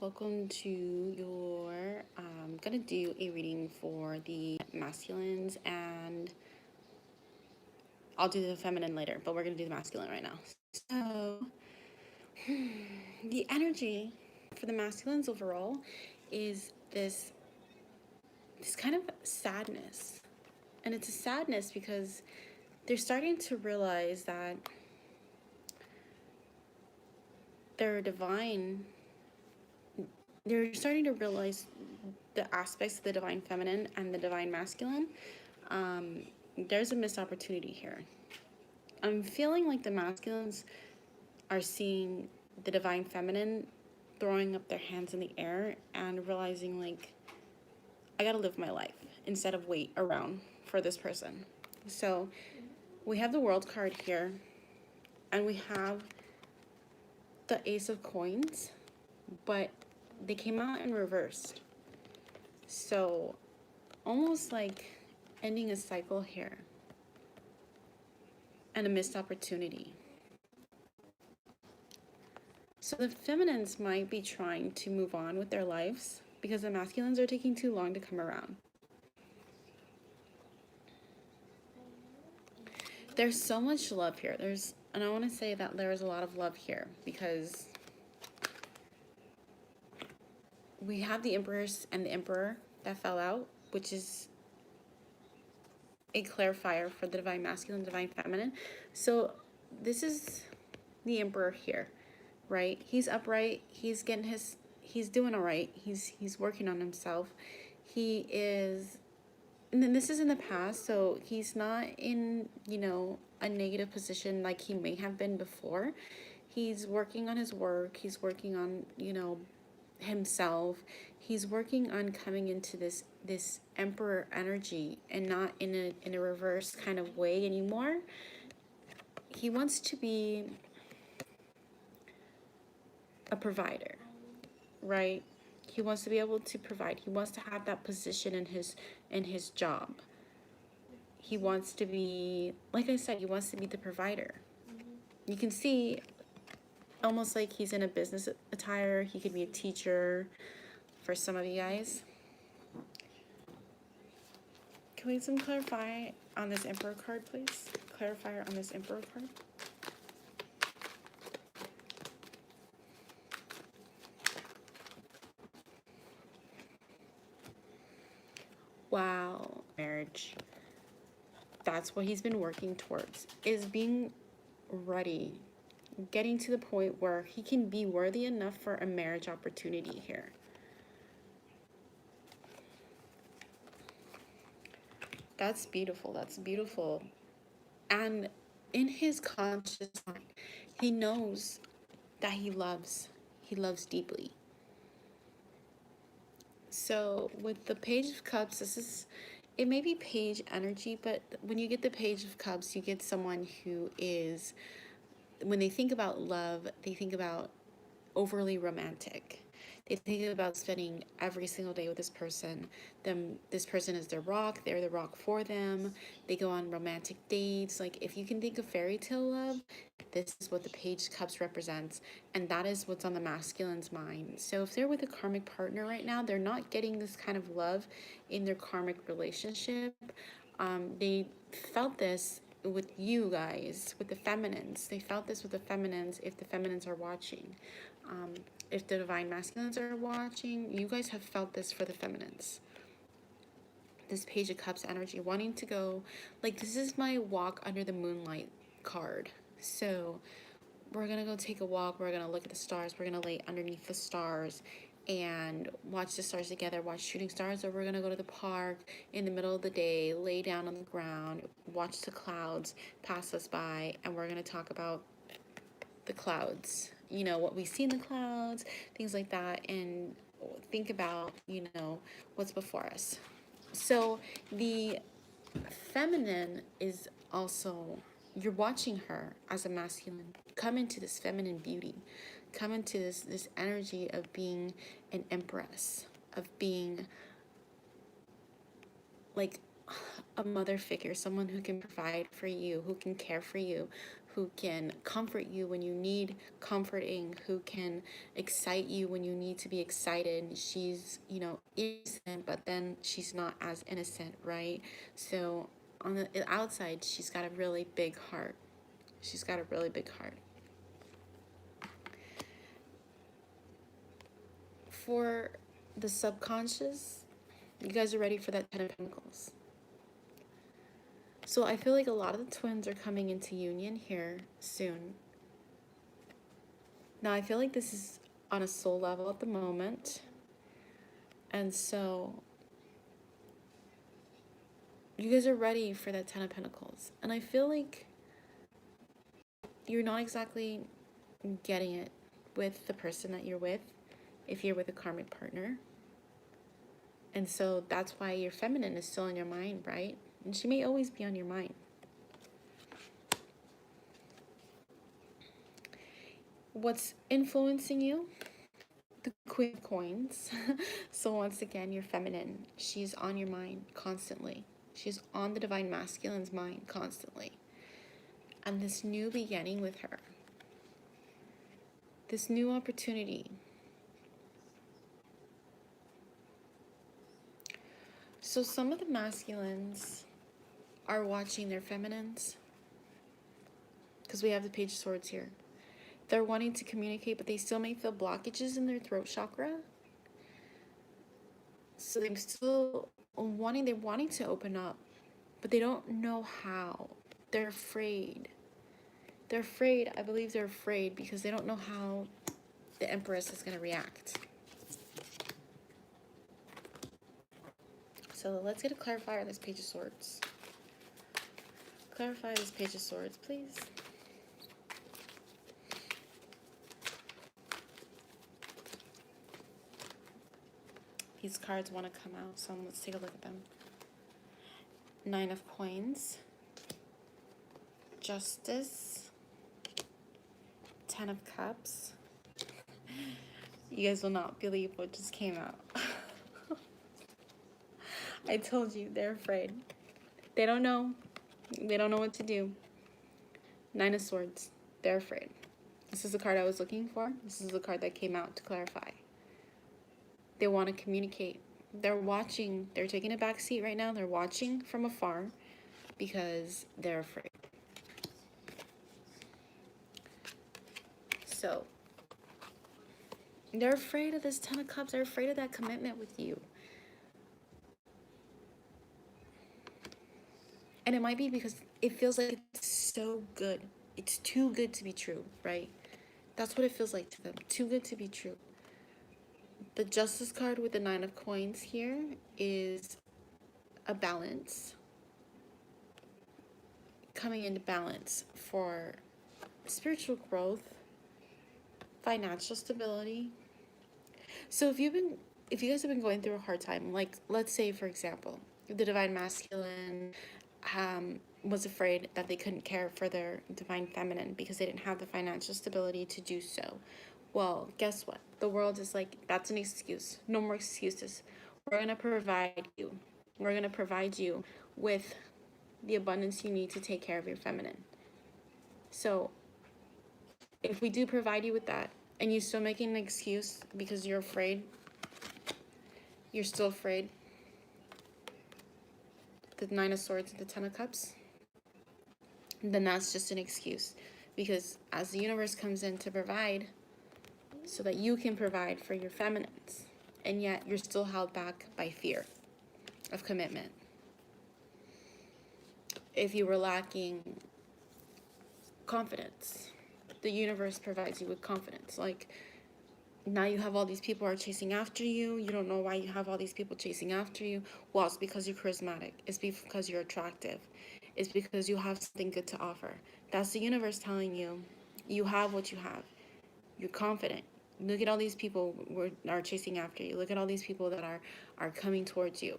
welcome to your. I'm gonna do a reading for the masculines, and I'll do the feminine later, but we're gonna do the masculine right now. So, the energy for the masculines overall is this kind of sadness, and it's a sadness because they're starting to realize that their divine. They're starting to realize the aspects of the divine feminine and the divine masculine. There's a missed opportunity here. I'm feeling like the masculines are seeing the divine feminine throwing up their hands in the air and realizing, like, I gotta live my life instead of wait around for this person. So we have the world card here, and we have the ace of coins, but they came out in reversed. So almost like ending a cycle here and a missed opportunity. So the feminines might be trying to move on with their lives because the masculines are taking too long to come around. There's so much love here. And I want to say that there's a lot of love here because we have the Empress and the Emperor that fell out, which is a clarifier for the divine masculine, divine feminine. So this is the Emperor here, right? He's upright. He's doing all right. He's working on himself. He is, and then this is in the past, so he's not in, a negative position like he may have been before. He's working on his work. He's working on, himself. He's working on coming into this emperor energy and not in a reverse kind of way anymore. He wants to be a provider, right? He wants to be able to provide. He wants to have that position in his job. He wants to be, like I said, he wants to be the provider. You can see almost like he's in a business attire. He could be a teacher for some of you guys. Can we some clarify on this Emperor card, please? Clarifier on this Emperor card. Wow, marriage. That's what he's been working towards, is being ready, getting to the point where he can be worthy enough for a marriage opportunity here. That's beautiful. That's beautiful. And in his conscious mind, he knows that he loves deeply. So with the Page of Cups, it may be page energy, but when you get the Page of Cups, you get someone who is, when they think about love, they think about overly romantic. They think about spending every single day with this person. This person is their rock. They're the rock for them. They go on romantic dates. Like, if you can think of fairy tale love, this is what the Page Cups represents, and that is what's on the masculine's mind. So if they're with a karmic partner right now, they're not getting this kind of love in their karmic relationship. They felt this with you guys, with the feminines. They felt this with the feminines if the feminines are watching. If the divine masculines are watching, you guys have felt this for the feminines. This Page of Cups energy, wanting to go, like, this is my walk under the moonlight card. So we're going to go take a walk. We're going to look at the stars. We're going to lay underneath the stars and watch the stars together, watch shooting stars. Or we're going to go to the park in the middle of the day, lay down on the ground, watch the clouds pass us by, and we're going to talk about the clouds, what we see in the clouds, things like that, and think about, what's before us. So the feminine is also, you're watching her as a masculine come into this feminine beauty, come into this energy of being an empress, of being like a mother figure, someone who can provide for you, who can care for you, who can comfort you when you need comforting, who can excite you when you need to be excited. She's, you know, innocent, but then she's not as innocent, right? So on the outside, she's got a really big heart. She's got a really big heart. For the subconscious, you guys are ready for that Ten of Pentacles. So I feel like a lot of the twins are coming into union here soon. Now I feel like this is on a soul level at the moment. And so you guys are ready for that Ten of Pentacles. And I feel like you're not exactly getting it with the person that you're with, if you're with a karmic partner. And so that's why your feminine is still in your mind, right? And she may always be on your mind. What's influencing you? The Queen of Coins. So once again, your feminine, she's on your mind constantly. She's on the Divine Masculine's mind constantly. And this new beginning with her, this new opportunity. So some of the masculines are watching their feminines, because we have the Page of Swords here. They're wanting to communicate, but they still may feel blockages in their throat chakra. So they're still wanting to open up, but they don't know how. They're afraid. They're afraid. I believe they're afraid because they don't know how the Empress is going to react. So let's get a clarifier on this Page of Swords. Clarify this Page of Swords, please. These cards want to come out, so let's take a look at them. Nine of Coins, Justice, Ten of Cups. You guys will not believe what just came out. I told you, they're afraid. They don't know. They don't know what to do. Nine of Swords. They're afraid. This is the card I was looking for. This is the card that came out to clarify. They want to communicate. They're watching. They're taking a back seat right now. They're watching from afar because they're afraid. So they're afraid of this Ten of Cups. They're afraid of that commitment with you. And it might be because it feels like it's so good. It's too good to be true, right? That's what it feels like to them. Too good to be true. The Justice card with the Nine of Coins here is a balance. Coming into balance for spiritual growth, financial stability. So if you guys have been going through a hard time, like let's say for example, the Divine Masculine was afraid that they couldn't care for their Divine Feminine because they didn't have the financial stability to do so. Well, guess what? The world is like, that's an excuse. No more excuses. We're going to provide you. We're going to provide you with the abundance you need to take care of your feminine. So if we do provide you with that and you're still making an excuse because you're afraid, you're still afraid, the Nine of Swords and the Ten of Cups, then that's just an excuse. Because as the universe comes in to provide, so that you can provide for your feminines, and yet you're still held back by fear of commitment. If you were lacking confidence, the universe provides you with confidence. Like, now you have all these people are chasing after you. You don't know why you have all these people chasing after you. Well, it's because you're charismatic. It's because you're attractive. It's because you have something good to offer. That's the universe telling you, you have what you have. You're confident. Look at all these people who are chasing after you. Look at all these people that are coming towards you.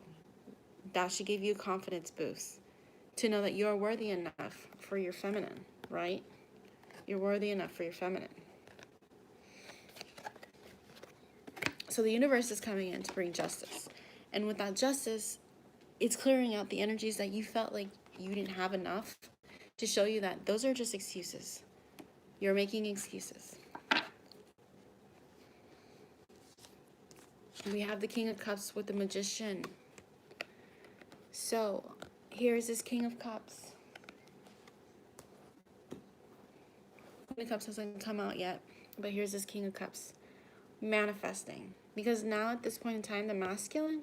That should give you a confidence boost to know that you're worthy enough for your feminine, right? You're worthy enough for your feminine. So the universe is coming in to bring justice. And with that justice, it's clearing out the energies that you felt like you didn't have enough to show you that those are just excuses. You're making excuses. We have the King of Cups with the Magician. So here's this King of Cups. King of Cups hasn't come out yet, but here's this King of Cups manifesting. Because now at this point in time, the masculine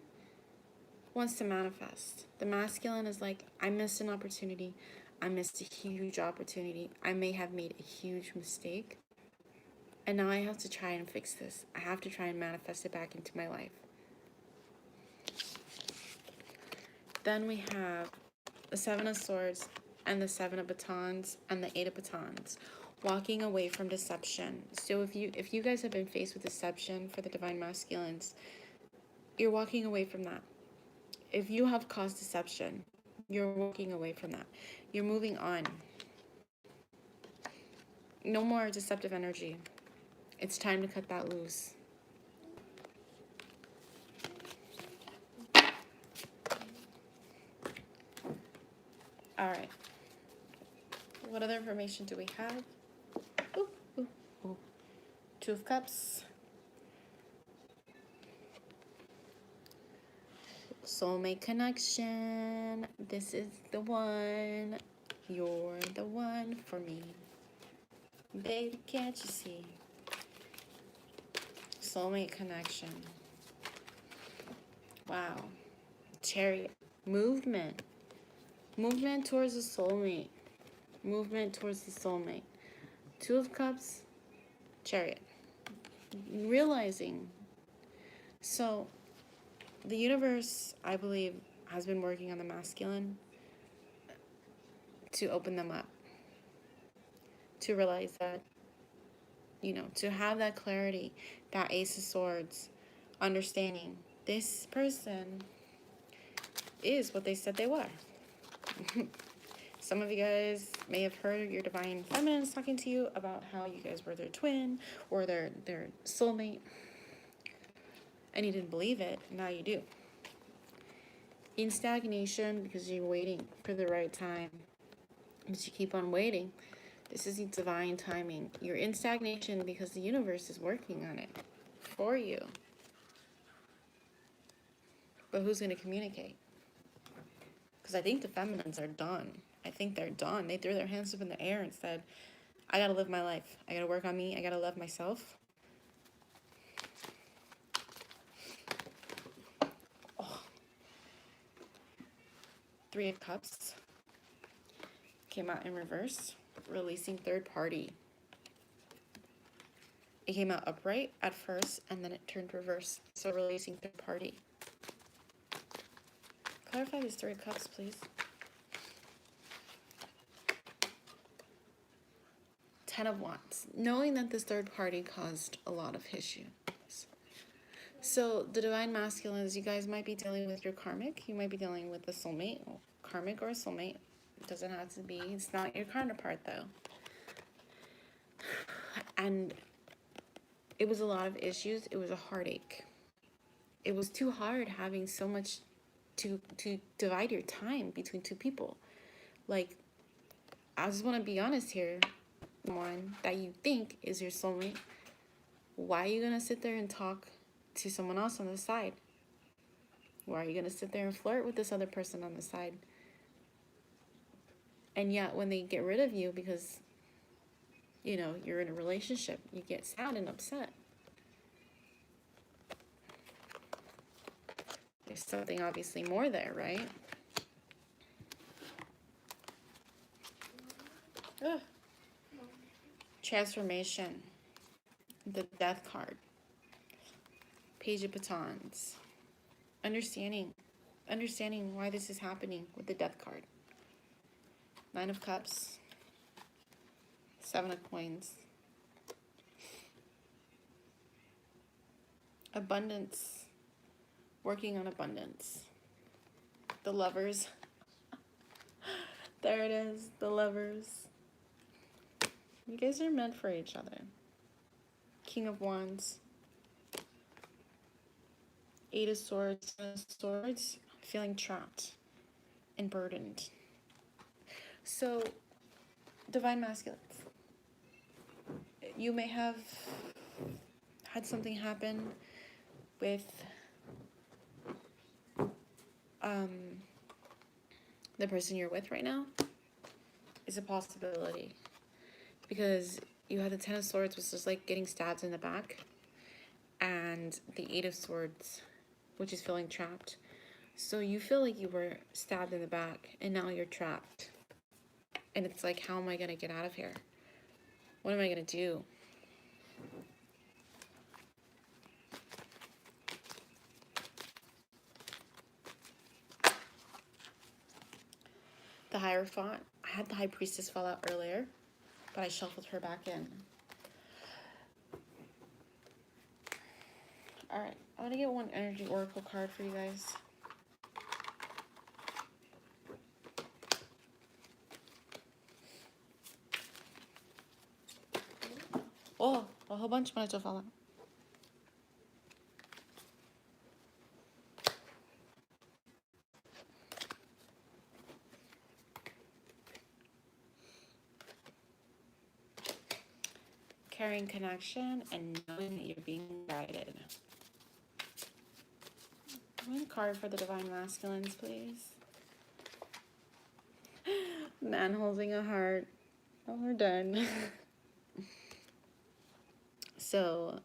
wants to manifest. The masculine is like, I missed an opportunity. I missed a huge opportunity. I may have made a huge mistake. And now I have to try and fix this. I have to try and manifest it back into my life. Then we have the Seven of Swords and the Seven of Batons and the Eight of Batons. Walking away from deception. So if you guys have been faced with deception for the Divine Masculines, you're walking away from that. If you have caused deception, you're walking away from that. You're moving on. No more deceptive energy. It's time to cut that loose. All right. What other information do we have? Ooh, ooh, ooh. Two of Cups. Soulmate connection. This is the one. You're the one for me. Baby, can't you see? Soulmate connection. Wow. Chariot. Movement. Movement towards the soulmate. Movement towards the soulmate. Two of Cups. Chariot. Realizing. So, the universe, I believe, has been working on the masculine to open them up. To realize that, you know, to have that clarity, that Ace of Swords, understanding this person is what they said they were. Some of you guys may have heard your divine feminines talking to you about how you guys were their twin or their soulmate, and you didn't believe it. Now you do. In stagnation because you're waiting for the right time, but you keep on waiting. This is divine timing. You're in stagnation because the universe is working on it for you. But who's going to communicate? Because I think the feminines are done. I think they're done. They threw their hands up in the air and said, I got to live my life. I got to work on me. I got to love myself. Oh. Three of Cups. Came out in reverse. Releasing third party. It came out upright at first, and then it turned reverse. So releasing third party. Clarify these Three of Cups, please. Ten of Wands. Knowing that this third party caused a lot of issues. So the Divine Masculines, you guys might be dealing with your karmic. You might be dealing with a soulmate, karmic or a soulmate. It doesn't have to be. It's not your counterpart, though. And it was a lot of issues. It was a heartache. It was too hard having so much to divide your time between two people. Like, I just want to be honest here. One that you think is your soulmate, why are you going to sit there and talk to someone else on the side? Why are you going to sit there and flirt with this other person on the side? And yet when they get rid of you because, you know, you're in a relationship, you get sad and upset. There's something obviously more there, right? Ugh. Transformation. The Death card. Page of Batons. Understanding why this is happening with the Death card. Nine of Cups. Seven of Coins. Abundance. Working on abundance. The Lovers. There it is. The Lovers. You guys are meant for each other. King of Wands. Eight of Swords. Feeling trapped and burdened. So Divine masculines. You may have had something happen with the person you're with right now. Is a possibility. Because you had the Ten of Swords, which is like getting stabbed in the back. And the Eight of Swords, which is feeling trapped. So you feel like you were stabbed in the back and now you're trapped. And it's like, how am I going to get out of here? What am I going to do? The Hierophant. I had the High Priestess fall out earlier, but I shuffled her back in. Alright, I want to get one Energy Oracle card for you guys. Oh, a whole bunch managed to fall out. Carrying connection and knowing that you're being guided. One card for the Divine Masculines, please. Man holding a heart. Oh, we're done. So,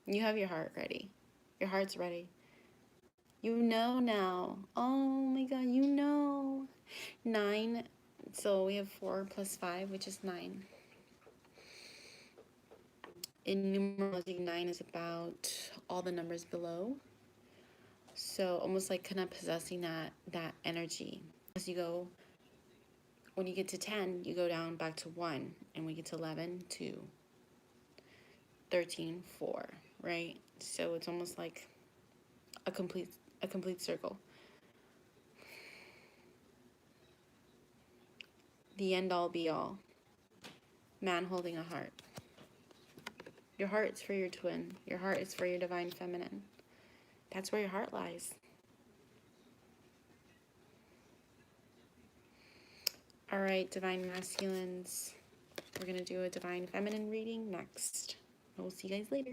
you have your heart ready. Your heart's ready. You know now. Oh my God, you know. 9. So we have 4 plus 5, which is 9. In numerology, 9 is about all the numbers below. So almost like kind of possessing that energy. As you go, when you get to 10, you go down back to 1. And we get to 11, 2. 13, 4, right? So it's almost like a complete circle. The end all be all. Man holding a heart. Your heart's for your twin. Your heart is for your divine feminine. That's where your heart lies. All right, divine masculines. We're going to do a divine feminine reading next. We'll see you guys later.